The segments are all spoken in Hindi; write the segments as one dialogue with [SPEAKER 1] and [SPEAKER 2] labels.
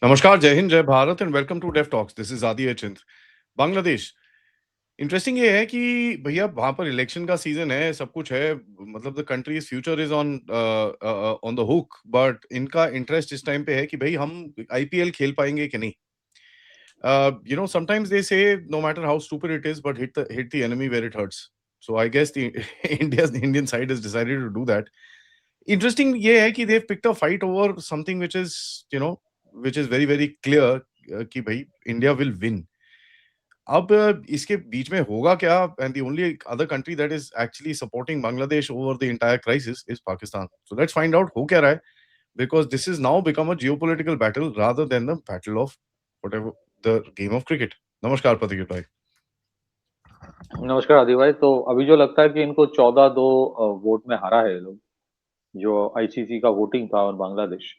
[SPEAKER 1] नमस्कार, जय हिंद, जय Bharat and welcome to Def Talks. This is Aadi Chint. Bangladesh. Interesting ये है कि भैया वहां पर इलेक्शन का सीजन है, सब कुछ है, मतलब the countries future is on on the hook. But इनका इंटरेस्ट इस टाइम पे है कि भाई हम आईपीएल खेल पाएंगे कि नहीं। Sometimes they say no matter how stupid it is, but hit the enemy where it hurts. So I guess the Indian side has decided to do that. Interesting ये है कि they've picked a fight over something which is, which is very very clear, कि भाई इंडिया विल विन। अब इसके बीच में होगा क्या? And the only other country that is actually supporting Bangladesh over the entire crisis is Pakistan. So let's find out हो क्या रहा है, because this is now become a geopolitical battle rather than the battle of whatever the game of cricket. नमस्कार प्रतीक भाई।
[SPEAKER 2] नमस्कार आदि भाई। तो अभी जो लगता है कि इनको 14-2 वोट में हारा है ये लोग, जो आईसीसी का वोटिंग था और बांग्लादेश।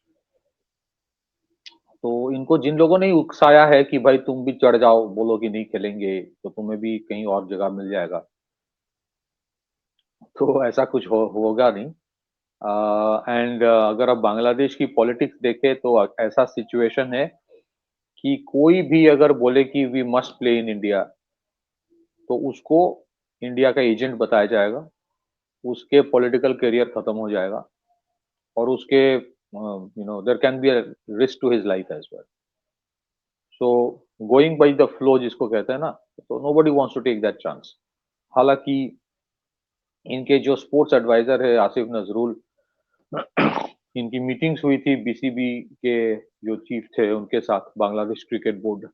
[SPEAKER 2] तो इनको जिन लोगों ने उकसाया है कि भाई तुम भी चढ़ जाओ, बोलो कि नहीं खेलेंगे तो तुम्हें भी कहीं और जगह मिल जाएगा, तो ऐसा कुछ होगा नहीं। एंड अगर आप बांग्लादेश की पॉलिटिक्स देखें तो ऐसा सिचुएशन है कि कोई भी अगर बोले कि we must play in India, तो उसको इंडिया का एजेंट बताया जाएगा, उसके पॉलिटिकल करियर खत्म हो जाएगा, और उसके there can be a risk to his life as well. So going by the flow जिसको कहते हैं ना, तो nobody wants to take that chance. हालांकि इनके जो स्पोर्ट्स एडवाइजर है आसिफ नजरुल, इनकी मीटिंग्स हुई थी बीसीबी के जो चीफ थे उनके साथ, बांग्लादेश क्रिकेट बोर्ड।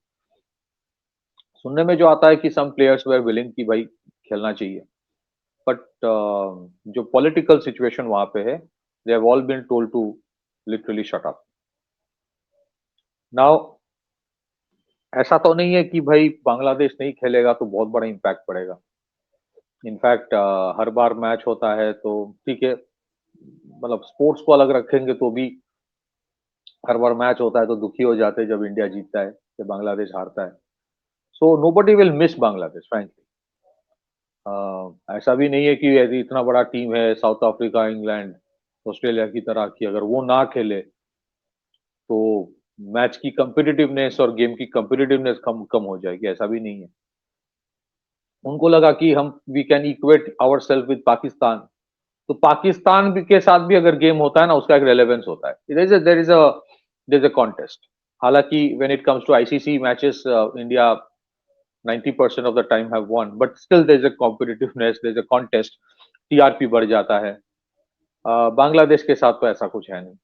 [SPEAKER 2] सुनने में जो आता है कि सम प्लेयर्स वर विलिंग कि भाई खेलना चाहिए, बट जो पॉलिटिकल सिचुएशन वहां पे है, they have all been told to literally shut up. Now ऐसा तो नहीं है कि भाई बांग्लादेश नहीं खेलेगा तो बहुत बड़ा इम्पैक्ट पड़ेगा। इनफैक्ट हर बार मैच होता है तो ठीक है, मतलब स्पोर्ट्स को अलग रखेंगे तो भी हर बार मैच होता है तो दुखी हो जाते हैं जब इंडिया जीतता है, जब बांग्लादेश हारता है। So nobody will miss Bangladesh frankly. ऐसा भी नहीं है कि यदि इतना बड़ा टीम है, साउथ अफ्रीका, इंग्लैंड, ऑस्ट्रेलिया की तरह की, अगर वो ना खेले तो मैच की कम्पिटिटिवनेस और गेम की कम्पिटिटिवनेस कम कम हो जाएगी, ऐसा भी नहीं है। उनको लगा कि हम we can equate our self with Pakistan, तो पाकिस्तान भी के साथ भी अगर गेम होता है ना, उसका एक रेलेवेंस होता है। There is a contest. हालांकि when it comes to ICC matches, India 90% of the time have won, but still there is a competitiveness, there is a contest, TRP बढ़ जाता है। बांग्लादेश के साथ तो ऐसा कुछ है नहीं।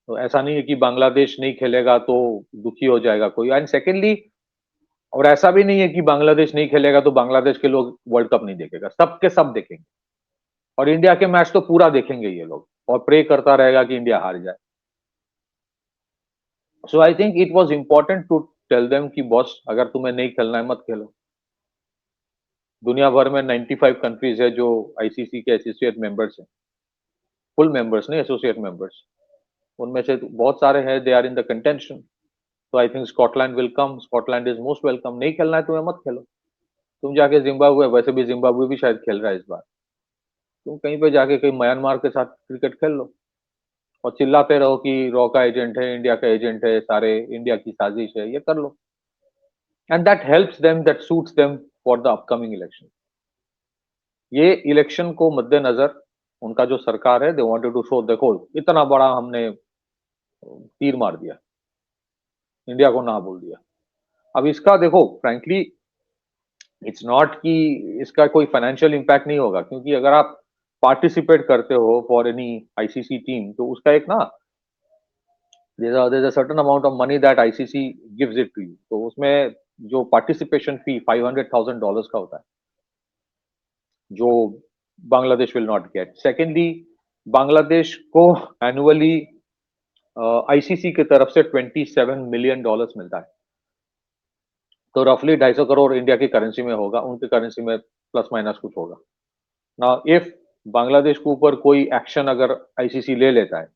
[SPEAKER 2] तो ऐसा नहीं है कि बांग्लादेश नहीं खेलेगा तो दुखी हो जाएगा कोई। एंड सेकेंडली, और ऐसा भी नहीं है कि बांग्लादेश नहीं खेलेगा तो बांग्लादेश के लोग वर्ल्ड कप नहीं देखेगा, सबके सब देखेंगे। और इंडिया के मैच तो पूरा देखेंगे ये लोग, और प्रे करता रहेगा कि इंडिया हार जाए। So I think it was important to tell them कि बॉस, अगर तुम्हें नहीं खेलना है मत खेलो। दुनिया भर में 95 कंट्रीज है जो आईसीसी के एसोसिएट मेंबर्स हैं, फुल मेंबर्स नहीं, एसोसिएट मेंबर्स। उनमें से बहुत सारे हैं, they are in the contention. तो I think Scotland will come, Scotland is most welcome. नहीं खेलना है तुम्हें मत खेलो। तुम जाके जिम्बाब्वे, वैसे भी जिम्बाब्वे भी शायद खेल रहा है इस बार, तुम कहीं पे जाके कहीं म्यांमार के साथ क्रिकेट खेल लो, और चिल्लाते रहो कि रॉ का एजेंट है, इंडिया का एजेंट है, सारे इंडिया की साजिश है, ये कर लो। And that helps them, that suits them for the upcoming election. ये इलेक्शन को मद्देनजर उनका जो सरकार है, दे वांटेड टू शो, देखो इतना बड़ा हमने तीर मार दिया, इंडिया को ना बोल दिया। अब इसका देखो फ्रैंकली, इट्स नॉट कि इसका कोई फाइनेंशियल इम्पैक्ट नहीं होगा, क्योंकि अगर आप पार्टिसिपेट करते हो फॉर एनी आईसीसी टीम, तो उसका एक ना, there's a certain amount of money that ICC gives it to you, तो उसमें जो पार्टिसिपेशन फी $500,000 का होता है, जो Bangladesh will not gate. Secondly, Bangladesh को एनुअली आईसीसी की तरफ से $27 मिलियन मिलता है, तो रफली 250 करोड़ इंडिया की करेंसी में होगा, उनकी करेंसी में प्लस माइनस कुछ होगा। ना इफ बांग्लादेश के ऊपर कोई एक्शन अगर आईसीसी ले लेता है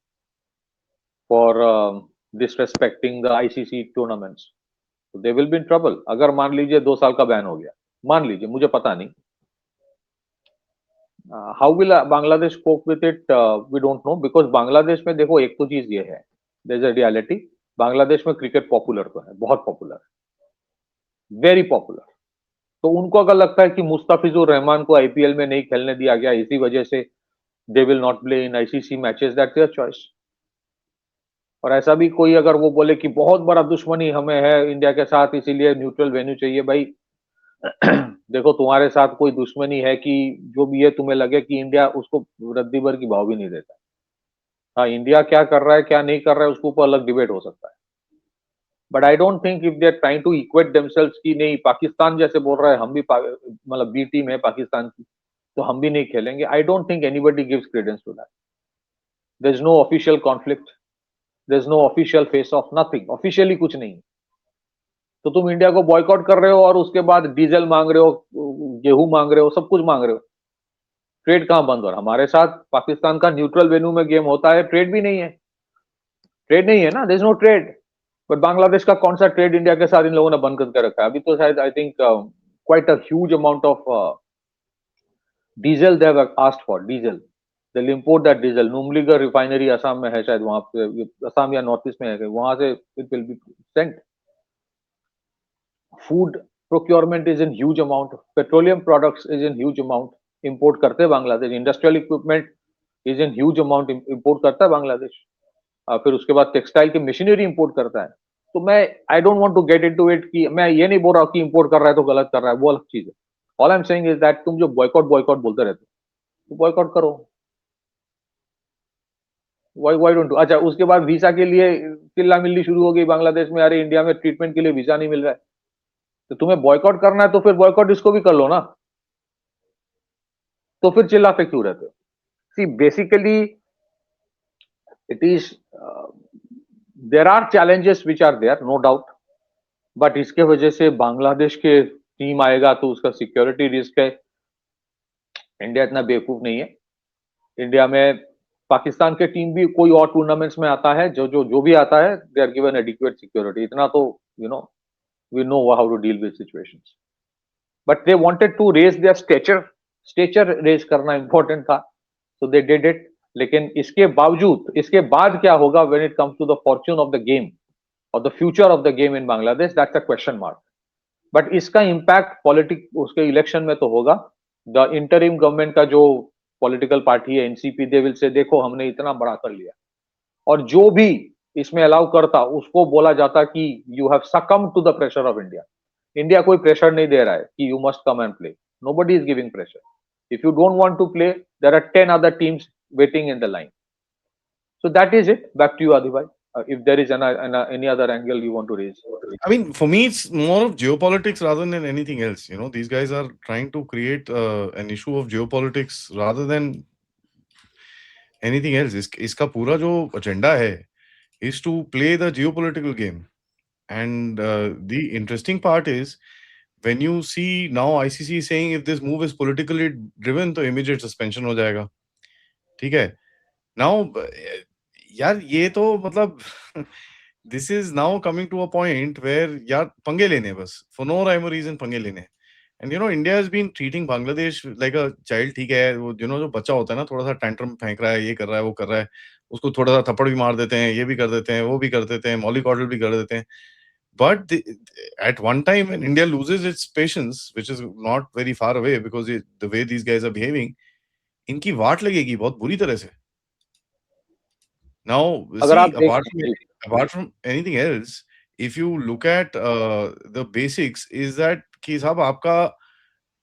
[SPEAKER 2] for disrespecting the ICC tournaments, तो they will be in trouble. अगर मान लीजिए 2 साल का बैन हो गया, मान लीजिए, मुझे पता नहीं, how will Bangladesh cope with it, we don't know. Because Bangladesh में देखो एक तो चीज ये है, there is a reality Bangladesh में क्रिकेट पॉपुलर तो है, बहुत पॉपुलर, वेरी पॉपुलर। तो उनको अगर लगता है कि मुस्तफिजुर रहमान को आईपीएल में नहीं खेलने दिया गया इसी वजह से they will not play in ICC matches, that's their choice. और ऐसा भी कोई अगर वो बोले कि बहुत बड़ा दुश्मनी हमें है इंडिया के साथ इसीलिए न्यूट्रल वेन्यू चाहिए, भाई देखो तुम्हारे साथ कोई दुश्मनी है कि जो भी है, तुम्हें लगे कि इंडिया उसको रद्दी भर की भाव भी नहीं देता। हाँ, इंडिया क्या कर रहा है क्या नहीं कर रहा है उसके ऊपर अलग डिबेट हो सकता है, but I don't think if they are trying to equate themselves कि नहीं पाकिस्तान जैसे बोल रहा है हम भी मतलब बी टीम है पाकिस्तान की तो हम भी नहीं खेलेंगे, I don't think anybody gives credence to that. There is no official conflict, there is no official face off, nothing officially, कुछ नहीं। तो तुम इंडिया को बॉयकॉट कर रहे हो और उसके बाद डीजल मांग रहे हो, गेहूं मांग रहे हो, सब कुछ मांग रहे हो। ट्रेड कहां बंद हो रहा है? हमारे साथ पाकिस्तान का न्यूट्रल वेन्यू में गेम होता है, ट्रेड भी नहीं है, ट्रेड नहीं है ना, there is no trade. But Bangladesh का कौन सा ट्रेड इंडिया के साथ इन लोगों ने बंद करके रखा है? अभी तो शायद I think quite a huge amount of diesel they have asked for, diesel they will import that diesel. Numaligarh refinery Assam में है शायद, वहां पे असम या नॉर्थ ईस्ट में है, वहां से it will be sent. Food procurement is in huge amount, petroleum products is in huge amount import करते हैं Bangladesh, industrial equipment is in huge amount import करता है बांग्लादेश। फिर उसके बाद टेक्सटाइल की मशीनरी इंपोर्ट करता है। तो मैं I don't want to get into it कि मैं ये नहीं बोल रहा कि इंपोर्ट कर रहा है तो गलत कर रहा है, वो अलग चीज है। All I am saying is that तुम जो बॉयकॉट बॉयकॉट बोलते रहते हो तो बॉयकॉट करो। व्हाई डोंट, अच्छा उसके बाद वीजा के लिए चिल्ला मिल्ली शुरू हो गई बांग्लादेश में, अरे इंडिया में ट्रीटमेंट के लिए वीजा नहीं मिल रहा है। तो तुम्हें बॉयकॉट करना है तो फिर बॉयकॉट इसको भी कर लो ना, तो फिर चिल्लाते क्यों रहते हो? See basically it is there are challenges which are there, no doubt, but इसके वजह से बांग्लादेश के टीम आएगा तो उसका सिक्योरिटी रिस्क है। इंडिया इतना बेवकूफ नहीं है। इंडिया में पाकिस्तान के टीम भी कोई और टूर्नामेंट्स में आता है, जो भी आता है they are given adequate security, इतना तो you know we know how to deal with situations. But they wanted to raise their stature, stature raise करना इंपॉर्टेंट था, सो दे डिड इट। लेकिन इसके बावजूद इसके बाद क्या होगा when it comes to the fortune of the game और the future of the game in Bangladesh, that's a question mark. But इसका इम्पैक्ट पॉलिटिक उसके इलेक्शन में तो होगा। द इंटरिम गवर्नमेंट का जो पॉलिटिकल पार्टी है एनसीपी, दे विल से देखो हमने इतना बड़ा कर लिया, और जो भी इसमें अलाउ करता उसको बोला जाता कि you have succumb to the pressure of India. India कोई प्रेशर नहीं दे रहा है कि you must come and play, nobody is giving pressure. If you don't want to play there are 10 other teams waiting in the line. So that is it. Back to you, Adi bhai. If there is any other angle you want to raise.
[SPEAKER 1] I mean, for me, it's more of geopolitics rather than anything else. You know, these guys are trying to create an issue of geopolitics rather than anything else. इसका पूरा जो agenda है is to play the geopolitical game. And the interesting part is when you see now ICC is saying if this move is politically driven, तो immediate suspension हो जाएगा. ठीक है? Now, यार ये तो मतलब this is now coming to a point where यार पंगे लेने हैं बस for no rhyme or reason पंगे लेने हैं. And you know India has been treating Bangladesh like a child. ठीक है, वो you know जो बच्चा होता है ना, थोड़ा सा टैंट्रम फेंक रहा है, ये कर रहा है, वो कर रहा है, उसको थोड़ा सा थप्पड़ भी मार देते हैं, ये भी कर देते हैं, वो भी कर देते हैं, mollycoddle भी कर देते हैं. But at one time when India loses its patience, which is not very far away because the way these guys are behaving, इनकी वाट लगेगी बहुत बुरी तरह से. Now,
[SPEAKER 2] अगर
[SPEAKER 1] see,
[SPEAKER 2] आप देख
[SPEAKER 1] apart from anything else, if you look at the basics, is that कि साहब आपका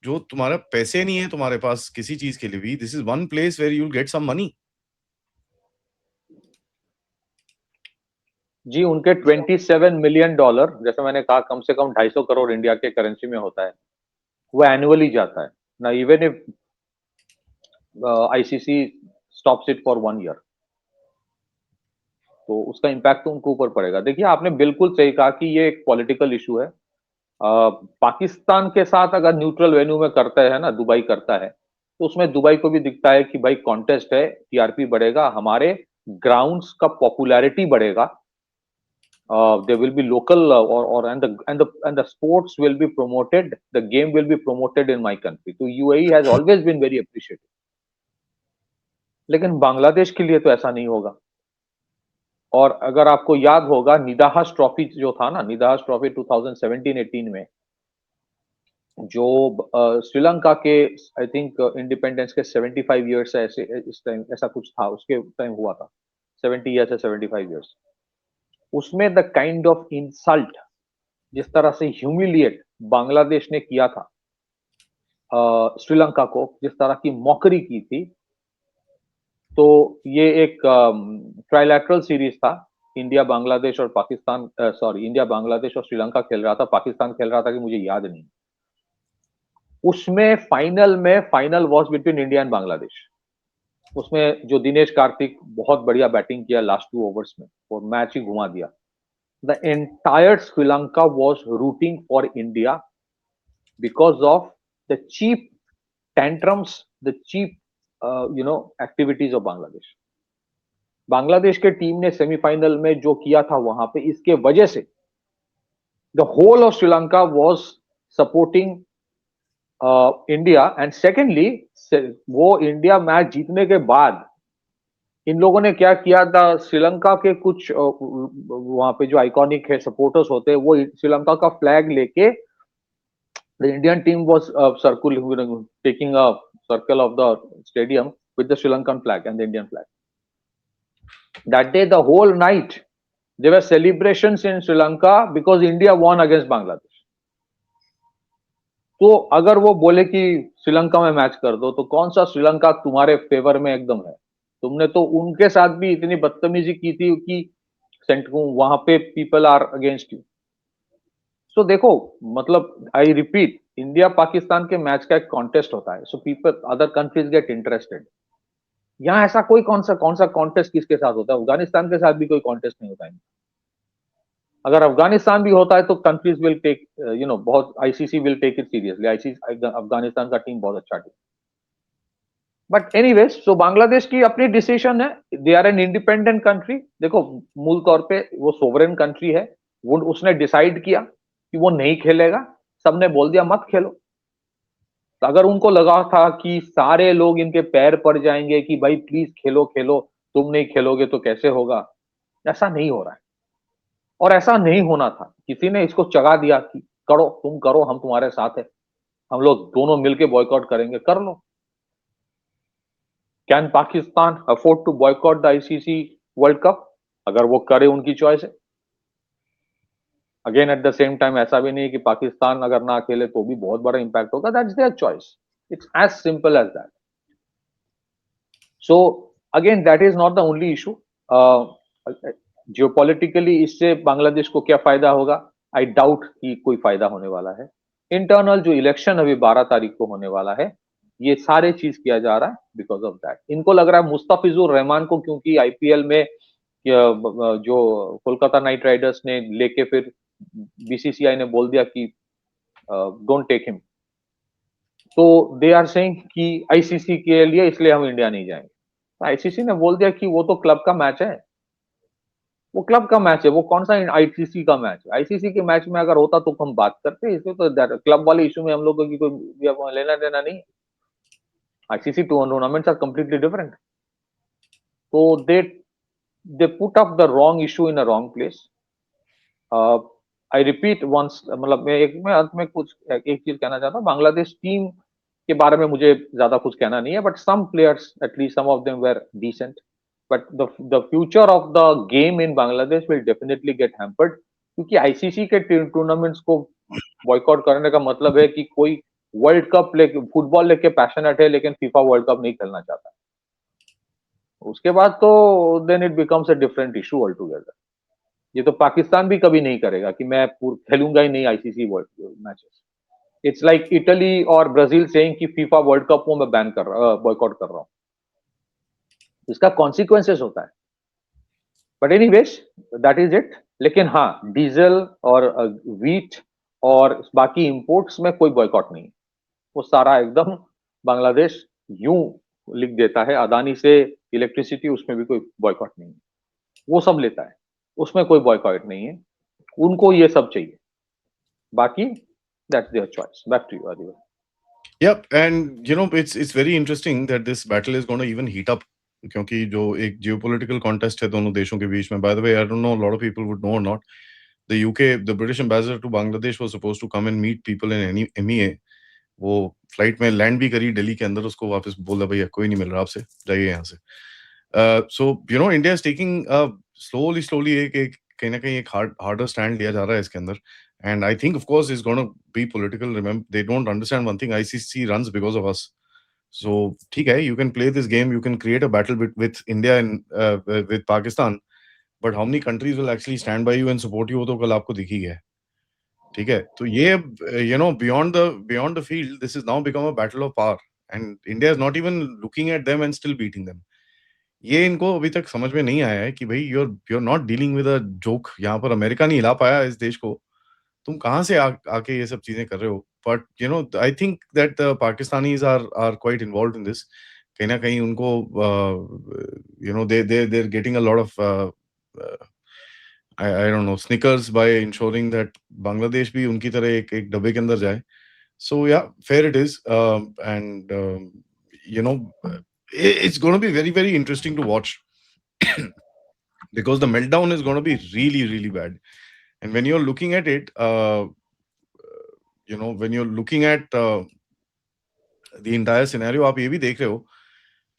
[SPEAKER 1] जो तुम्हारा पैसे नहीं है तुम्हारे पास किसी चीज के लिए भी, this is one place where you'll get some money.
[SPEAKER 2] जी, उनके 27 मिलियन डॉलर, जैसे मैंने कहा, कम से कम 250 करोड़ इंडिया के करेंसी में होता है, वो एनुअली जाता है ना। Even if ICC stops it for 1 year, तो उसका इम्पैक्ट तो उनको ऊपर पड़ेगा। देखिए, आपने बिल्कुल सही कहा कि ये एक पॉलिटिकल इशू है। पाकिस्तान के साथ अगर न्यूट्रल वेन्यू में करता है ना, दुबई करता है, तो उसमें दुबई को भी दिखता है कि भाई कॉन्टेस्ट है, टीआरपी बढ़ेगा, हमारे ग्राउंड्स का पॉपुलैरिटी बढ़ेगा, there will be local and the sports will be promoted, the game will be promoted in my country. So UAE has always been very appreciated. लेकिन बांग्लादेश के लिए तो ऐसा नहीं होगा। और अगर आपको याद होगा निदाहस ट्रॉफी जो था ना, निदाहस ट्रॉफी 2017-18 में जो श्रीलंका के आई थिंक इंडिपेंडेंस के 75 ईयर्स है, ऐसे इस टाइम ऐसा कुछ था, उसके टाइम हुआ था 70 ईयर्स या 75 ईयर्स। उसमें द काइंड ऑफ इंसल्ट, जिस तरह से ह्यूमिलिएट बांग्लादेश ने किया था श्रीलंका को, जिस तरह की मॉकरी की थी, तो ये एक ट्राइलैटरल सीरीज था। इंडिया बांग्लादेश और पाकिस्तान, सॉरी, इंडिया बांग्लादेश और श्रीलंका खेल रहा था, पाकिस्तान खेल रहा था कि मुझे याद नहीं। उसमें final was between India and Bangladesh. उसमें जो दिनेश कार्तिक बहुत बढ़िया बैटिंग किया लास्ट 2 ओवर्स में और मैच ही घुमा दिया। The entire Sri Lanka was rooting for India because of the cheap tantrums, the cheap activities of Bangladesh. Bangladesh के टीम ने सेमीफाइनल में जो किया था वहां पे, इसके वजह से the whole of Sri Lanka was supporting India. And secondly, वो इंडिया मैच जीतने के बाद इन लोगों ने क्या किया था, श्रीलंका के कुछ वहां पे जो आइकॉनिक है सपोर्टर्स होते हैं, वो श्रीलंका का फ्लैग लेके the Indian team was taking a circle of the stadium with the Sri Lankan flag and the Indian flag. That day, the whole night, there were celebrations in Sri Lanka because India won against Bangladesh. तो अगर वो बोले कि श्रीलंका में मैच कर दो, तो कौन सा श्रीलंका तुम्हारे फेवर में एकदम है? तुमने तो उनके साथ भी इतनी बदतमीजी की थी कि वहां पे पीपल आर अगेंस्ट यू। सो देखो, मतलब आई रिपीट, इंडिया पाकिस्तान के मैच का एक कॉन्टेस्ट होता है, so people other countries get interested. यहाँ ऐसा कौन सा कॉन्टेस्ट किसके साथ होता है? अफगानिस्तान के साथ भी कोई कॉन्टेस्ट नहीं होता है। अगर अफगानिस्तान भी होता है तो कंट्रीज विल टेक बहुत, ICC will take it seriously. ICC, Afghanistan का टीम बहुत अच्छा team. But anyways, so Bangladesh की अपनी डिसीजन है, they are an independent country. देखो, मूल तौर पे वो सोवरेन कंट्री है, वो उसने डिसाइड किया कि वो नहीं खेलेगा, सबने बोल दिया मत खेलो। तो अगर उनको लगा था कि सारे लोग इनके पैर पड़ जाएंगे कि भाई प्लीज खेलो खेलो, तुम नहीं खेलोगे तो कैसे होगा, ऐसा नहीं हो रहा है और ऐसा नहीं होना था। किसी ने इसको चगा दिया कि करो, तुम करो, हम तुम्हारे साथ है, हम लोग दोनों मिलके बॉयकॉट करेंगे, कर लो। Can Pakistan afford to boycott the ICC world cup? अगर वो करे, उनकी चॉइस है। Again at the same time, ऐसा भी नहीं है कि पाकिस्तान अगर ना खेले तो भी बहुत बड़ा इंपैक्ट होगा। That's their choice, it's as simple as that. So again, that is not the only issue. Geopolitically इससे बांग्लादेश को क्या फायदा होगा? आई डाउट कि कोई फायदा होने वाला है। इंटरनल जो इलेक्शन अभी 12 तारीख को होने वाला है, ये सारे चीज किया जा रहा है बिकॉज ऑफ दैट। इनको लग रहा है मुस्तफिजुर रहमान को, क्योंकि आईपीएल में जो कोलकाता नाइट राइडर्स ने लेके फिर बीसीसीआई ने बोल दिया कि डोंट टेक हिम, तो दे आर सेइंग कि आईसीसी के लिए इसलिए हम इंडिया नहीं जाएंगे। तो आईसीसी ने बोल दिया कि वो तो क्लब का मैच है, वो क्लब का मैच है, वो कौन सा आईसीसी का मैच है? आईसीसी के मैच में अगर होता तो हम बात करते, इसमें तो क्लब वाले इशू में हम लोगों की कोई लेना देना नहीं। ICC tournaments are completely different. तो they put up the wrong issue in a wrong place. I repeat once, मतलब मैं अंत में कुछ एक चीज कहना चाहता हूँ। बांग्लादेश टीम के बारे में मुझे ज्यादा कुछ कहना नहीं है, but some players, at least some of them were decent, but the future of the game in Bangladesh will definitely get hampered, क्योंकि आईसीसी के टूर्नामेंट्स को बॉयकॉट करने का मतलब है कि कोई वर्ल्ड कप लेके, फुटबॉल लेके पैशनेट है लेकिन फीफा वर्ल्ड कप नहीं खेलना चाहता। उसके बाद तो then it becomes a different issue all together. ये तो पाकिस्तान भी कभी नहीं करेगा कि मैं खेलूंगा ही नहीं ICC world matches. It's like Italy और ब्राजील सेइंग कि फीफा वर्ल्ड कप को मैं बैन कर रहा, बॉयकॉट कर रहा हूं। इसका कॉन्सिक्वेंसेस होता है। But anyways, that is it. लेकिन हाँ, डीजल और व्हीट और बाकी इंपोर्ट्स में कोई बॉयकॉट नहीं है। वो सारा एकदम बांग्लादेश यूं लिख देता है, अदानी से इलेक्ट्रिसिटी, उसमें भी कोई बॉयकॉट नहीं है, वो सब लेता है, उसमें कोई बॉयकॉट नहीं है, उनको ये सब चाहिए। बाकी that's their choice. Back to you, Adiva.
[SPEAKER 1] Yeah, and it's very interesting that this battle is going to even heat up क्योंकि जो एक जियोपॉलिटिकल कॉन्टेस्ट है दोनों देशों के बीच में, by the way I don't know lot of people would know or not, the UK the British ambassador to Bangladesh was supposed to come and meet people in MEA. वो फ्लाइट में लैंड भी करी दिल्ली के अंदर, उसको वापस बोला भैया कोई नहीं मिल रहा आपसे, जाइए यहाँ से। So you know India is taking slowly slowly एक कहीं ना कहीं एक हार्डर स्टैंड लिया जा रहा है इसके अंदर। And I think of course is gonna be political, remember they don't understand one thing, ICC runs because of us. So ठीक है, you can play this game, you can create a battle with India and with Pakistan, but how many countries will actually stand by you and support you, वो तो कल आपको दिख ही गया है। ठीक है, तो ये you know beyond the field, this has now become a battle of power, and India is not even looking at them and still beating them. ये इनको अभी तक समझ में नहीं आया है कि भाई you're not dealing with a joke। यहाँ पर अमेरिका नहीं हिला पाया इस देश को, तुम कहाँ से आके ये सब चीजें कर रहे हो? But you know I think that Pakistanis are quite involved in this. कहीं ना कहीं उनको you know they getting a lot of I don't know snickers by ensuring that Bangladesh भी उनकी तरह एक डब्बे के अंदर जाए। सो या fair it is, and you know it's going to be very very interesting to watch because the meltdown is going to be really really bad. And when you're looking at it, you know when you're looking at the entire scenario, आप ये भी देख रहे हो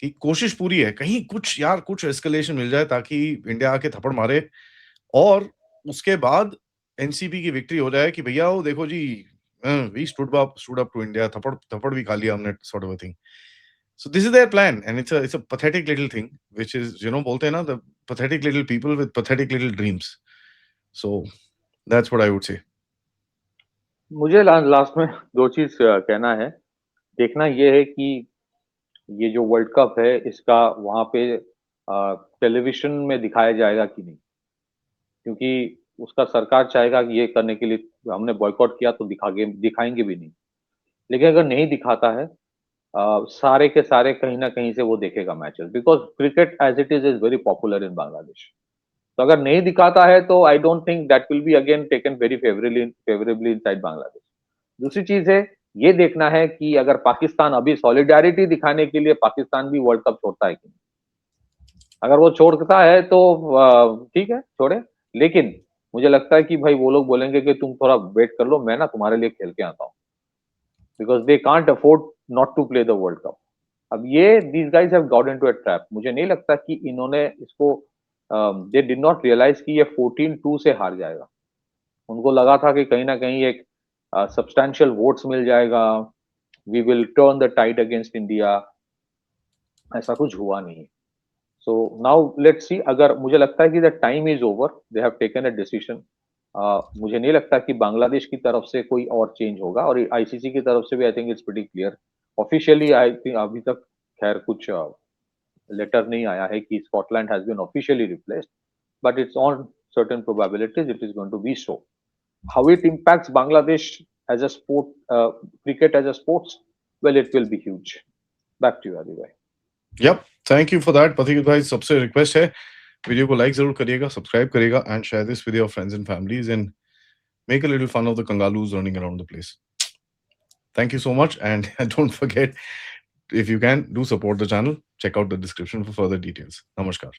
[SPEAKER 1] कि कोशिश पूरी है कहीं कुछ यार कुछ एस्केलेशन मिल जाए ताकि इंडिया आके थप्पड़ मारे, और उसके बाद एनसीपी की विक्ट्री हो जाए कि भैया वो देखो जी, we stood up to India, थप्पड़ थप्पड़ भी खा लिया हमने, sort of a thing. So this is their plan and it's a pathetic little thing which is, you know, बोलते हैं ना, the pathetic little people with pathetic little dreams. So that's what I would say.
[SPEAKER 2] मुझे लास्ट में दो चीज कहना है। देखना ये है कि ये जो वर्ल्ड कप है इसका वहां पे टेलीविजन में दिखाया जाएगा कि नहीं, क्योंकि उसका सरकार चाहेगा कि ये करने के लिए हमने बॉयकॉट किया तो दिखाएंगे भी नहीं। लेकिन अगर नहीं दिखाता है सारे के सारे कहीं ना कहीं से वो देखेगा matches, because cricket as it is very popular in Bangladesh. तो अगर नहीं दिखाता है तो I don't think that will be again taken very favourably inside Bangladesh. दूसरी चीज है, ये देखना है कि अगर पाकिस्तान अभी सॉलिडारिटी दिखाने के लिए पाकिस्तान भी वर्ल्ड कप छोड़ता है कि नहीं। अगर वो छोड़ता है तो ठीक है, छोड़े। लेकिन मुझे लगता है कि भाई वो लोग बोलेंगे कि तुम थोड़ा वेट कर लो, मैं ना तुम्हारे लिए खेल के आता हूँ, because they can't afford not to play the world cup. अब ये these guys have got into a trap. मुझे नहीं लगता कि इन्होंने इसको दे डिड नॉट रियलाइज कि ये 14-2 से हार जाएगा। उनको लगा था कि कहीं ना कहीं एक सब्सटैंशियल वोट्स मिल जाएगा, we will turn the tide against India. ऐसा कुछ हुआ नहीं। So now let's see. अगर मुझे लगता है कि the time is over, they have taken a decision. मुझे नहीं लगता कि बांग्लादेश की तरफ से कोई और चेंज होगा, और आईसीसी की तरफ से भी I think it's pretty clear. Officially I think अभी तक खैर कुछ लेटर नहीं आया है कि Scotland has been officially replaced, but it's on certain probabilities it is going to be so. How it impacts Bangladesh as a sport, cricket as a sports, well, it will be huge. Back to you, Adi bhai.
[SPEAKER 1] Yep, thank you for that पथिक भाई। सबसे रिक्वेस्ट है, वीडियो को लाइक जरूर करिएगा, सब्सक्राइब करिएगा, and share this with your friends and families, and make a little fun of the kangaroos running around the place. Thank you so much, and don't forget, if you can, do support the channel. Check out the description for further details. Namaskar.